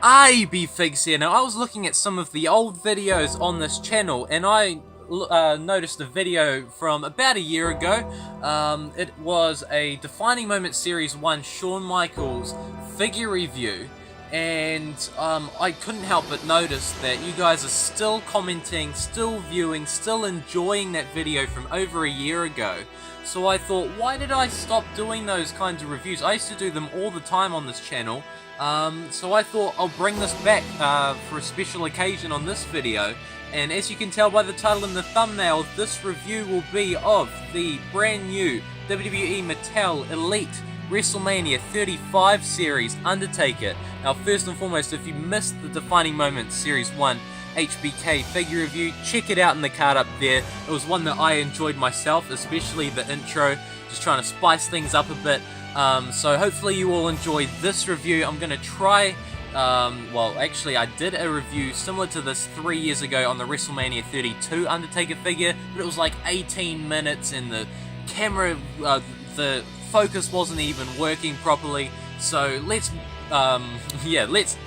IB Figs here. Now, I was looking at some of the old videos on this channel, and I noticed a video from about a year ago. It was a Defining Moment Series 1 Shawn Michaels figure review, and I couldn't help but notice that you guys are still commenting, still viewing, still enjoying that video from over a year ago. So I thought, why did I stop doing those kinds of reviews? I used to do them all the time on this channel. So I thought I'll bring this back for a special occasion on this video. And as you can tell by the title and the thumbnail, this review will be of the brand new WWE Mattel Elite Wrestlemania 35 series Undertaker. Now, first and foremost, if you missed the Defining Moments Series 1 HBK figure review, check it out in the card up there. It was one that I enjoyed myself, especially the intro, just trying to spice things up a bit. So hopefully you all enjoy this review. I'm going to try, well, actually I did a review similar to this 3 years ago on the WrestleMania 32 Undertaker figure, but it was like 18 minutes and the camera, the focus wasn't even working properly. So let's, let's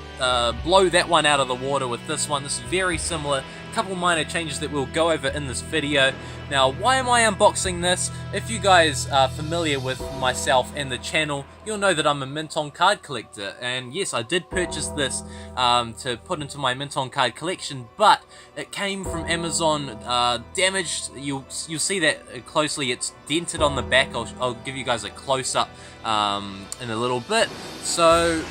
blow that one out of the water with this one. This is very similar. A couple minor changes that we'll go over in this video. Now, why am I unboxing this? If you guys are familiar with myself and the channel, you'll know that I'm a mint on card collector, and yes, I did purchase this to put into my mint on card collection, but it came from Amazon damaged. You'll see that closely. It's dented on the back. I'll give you guys a close-up in a little bit, so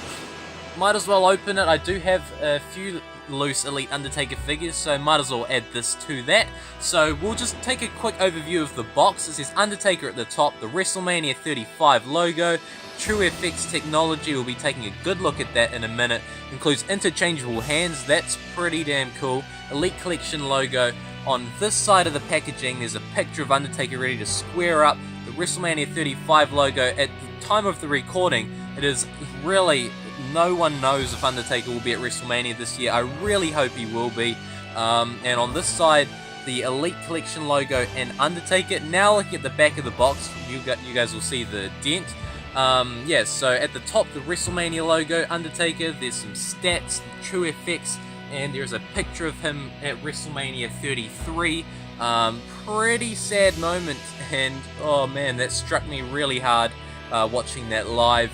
might as well open it. I do have a few loose Elite Undertaker figures, so might as well add this to that. So we'll just take a quick overview of the box. It says Undertaker at the top, the WrestleMania 35 logo, True FX technology. We'll be taking a good look at that in a minute. Includes interchangeable hands, that's pretty damn cool. Elite Collection logo. On this side of the packaging, there's a picture of Undertaker ready to square up. The WrestleMania 35 logo. At the time of the recording, it is really, no one knows if Undertaker will be at WrestleMania this year. I really hope he will be. And on this side, the Elite Collection logo and Undertaker. Now looking at the back of the box, you guys will see the dent. So at the top, the WrestleMania logo, Undertaker. There's some stats, True FX, and there's a picture of him at WrestleMania 33. Pretty sad moment, and oh man, that struck me really hard watching that live.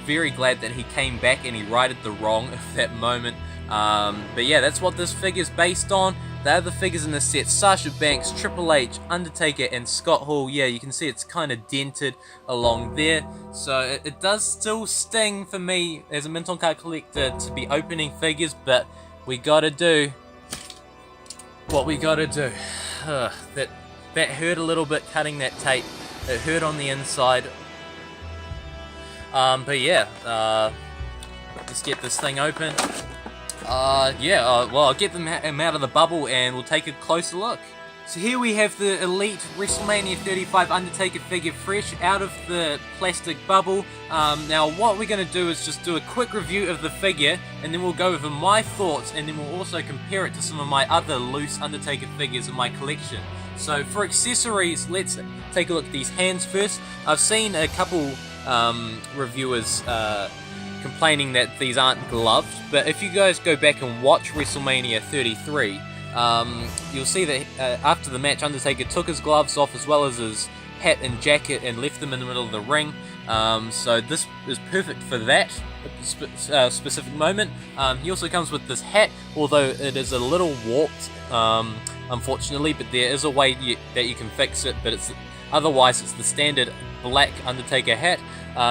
Very glad that he came back and he righted the wrong of that moment. But yeah, that's what this figure's based on. The other figures in the set, Sasha Banks, Triple H, Undertaker, and Scott Hall. Yeah, you can see it's kind of dented along there. So it does still sting for me as a mint on card collector to be opening figures, but we gotta do what we gotta do. That hurt a little bit cutting that tape. It hurt on the inside. But yeah, let's get this thing open. Well, I'll get them out of the bubble and we'll take a closer look. So here we have the Elite WrestleMania 35 Undertaker figure fresh out of the plastic bubble. Now what we're going to do is just do a quick review of the figure, and then we'll go over my thoughts, and then we'll also compare it to some of my other loose Undertaker figures in my collection. So for accessories, let's take a look at these hands first. I've seen a couple reviewers complaining that these aren't gloved, but if you guys go back and watch WrestleMania 33, you'll see that after the match, Undertaker took his gloves off as well as his hat and jacket and left them in the middle of the ring. So this is perfect for that specific moment. He also comes with this hat, although it is a little warped, unfortunately, but there is a way that you can fix it, but otherwise it's the standard black Undertaker hat.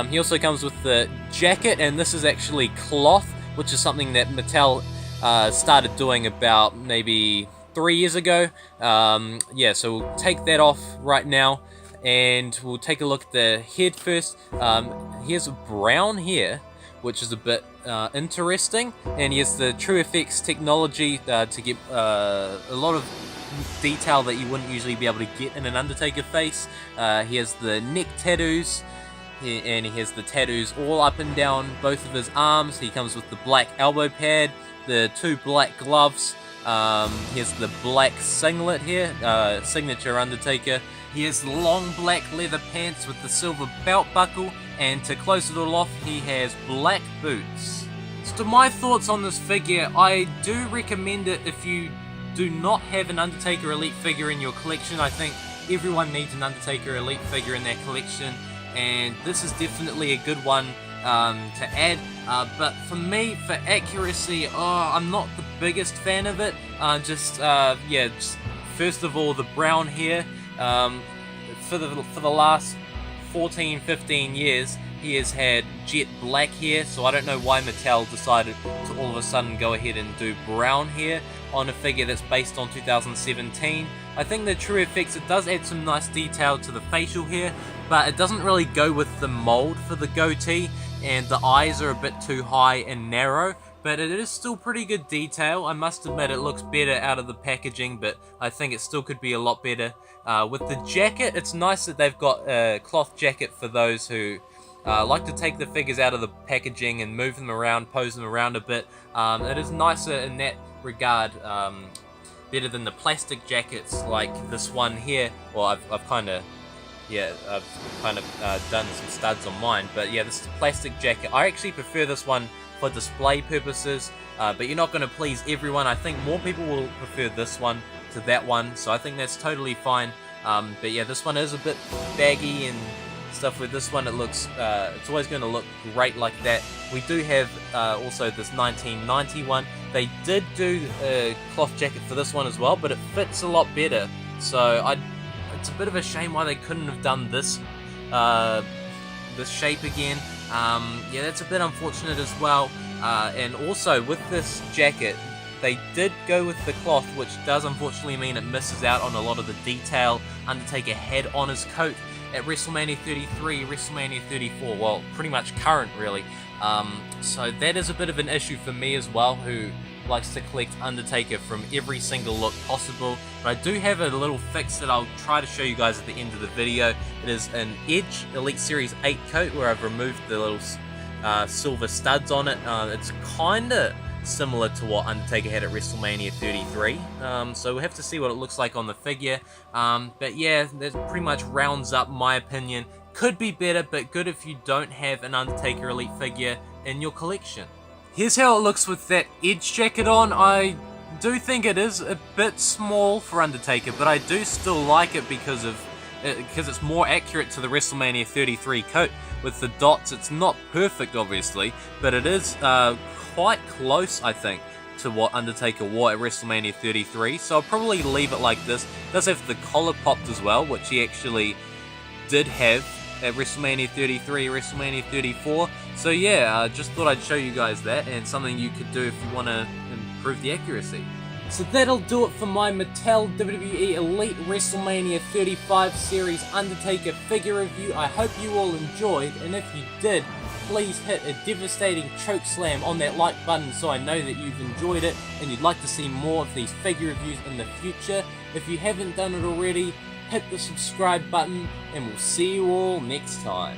He also comes with the jacket, and this is actually cloth, which is something that Mattel started doing about maybe 3 years ago. So we'll take that off right now, and we'll take a look at the head first. He has brown hair, which is a bit interesting, and he has the True FX technology to get a lot of detail that you wouldn't usually be able to get in an Undertaker face. He has the neck tattoos, and he has the tattoos all up and down both of his arms. He comes with the black elbow pad, the two black gloves. He has the black singlet here, signature Undertaker. He has the long black leather pants with the silver belt buckle, and to close it all off, he has black boots. So my thoughts on this figure, I do recommend it if you do not have an Undertaker Elite figure in your collection. I think everyone needs an Undertaker Elite figure in their collection, and this is definitely a good one to add. But for me, for accuracy, I'm not the biggest fan of it. Just first of all, the brown hair. For the last 14-15 years, he has had jet black hair, so I don't know why Mattel decided to all of a sudden go ahead and do brown hair on a figure that's based on 2017. I think the true effects, it does add some nice detail to the facial hair, but it doesn't really go with the mold for the goatee, and the eyes are a bit too high and narrow, but it is still pretty good detail. I must admit it looks better out of the packaging, but I think it still could be a lot better. With the jacket, it's nice that they've got a cloth jacket for those who like to take the figures out of the packaging and move them around, pose them around a bit. It is nicer in that regard, better than the plastic jackets like this one here. Well, I've kind of done some studs on mine, but yeah, this is a plastic jacket. I actually prefer this one for display purposes, but you're not going to please everyone. I think more people will prefer this one to that one, so I think that's totally fine. But yeah, this one is a bit baggy and stuff. With this one, it looks it's always going to look great like that. We do have also this 1991. They did do a cloth jacket for this one as well, but it fits a lot better, so it's a bit of a shame why they couldn't have done this this shape again. Yeah, that's a bit unfortunate as well. And also with this jacket, they did go with the cloth, which does unfortunately mean it misses out on a lot of the detail Undertaker had on his coat at WrestleMania 33, WrestleMania 34, well, pretty much current, really. So that is a bit of an issue for me as well, who likes to collect Undertaker from every single look possible. But I do have a little fix that I'll try to show you guys at the end of the video. It is an Edge Elite Series 8 coat where I've removed the little silver studs on it. It's kinda similar to what Undertaker had at WrestleMania 33, so we'll have to see what it looks like on the figure. But yeah, that pretty much rounds up my opinion. Could be better, but good if you don't have an Undertaker Elite figure in your collection. Here's how it looks with that Edge jacket on. I do think it is a bit small for Undertaker, but I do still like it because it's more accurate to the WrestleMania 33 coat. With the dots, it's not perfect obviously, but it is quite close, I think, to what Undertaker wore at WrestleMania 33, so I'll probably leave it like this. It does have the collar popped as well, which he actually did have at WrestleMania 33, WrestleMania 34, so yeah, just thought I'd show you guys that, and something you could do if you want to improve the accuracy. So that'll do it for my Mattel WWE Elite WrestleMania 35 Series Undertaker figure review. I hope you all enjoyed, and if you did, please hit a devastating choke slam on that like button so I know that you've enjoyed it and you'd like to see more of these figure reviews in the future. If you haven't done it already, hit the subscribe button, and we'll see you all next time.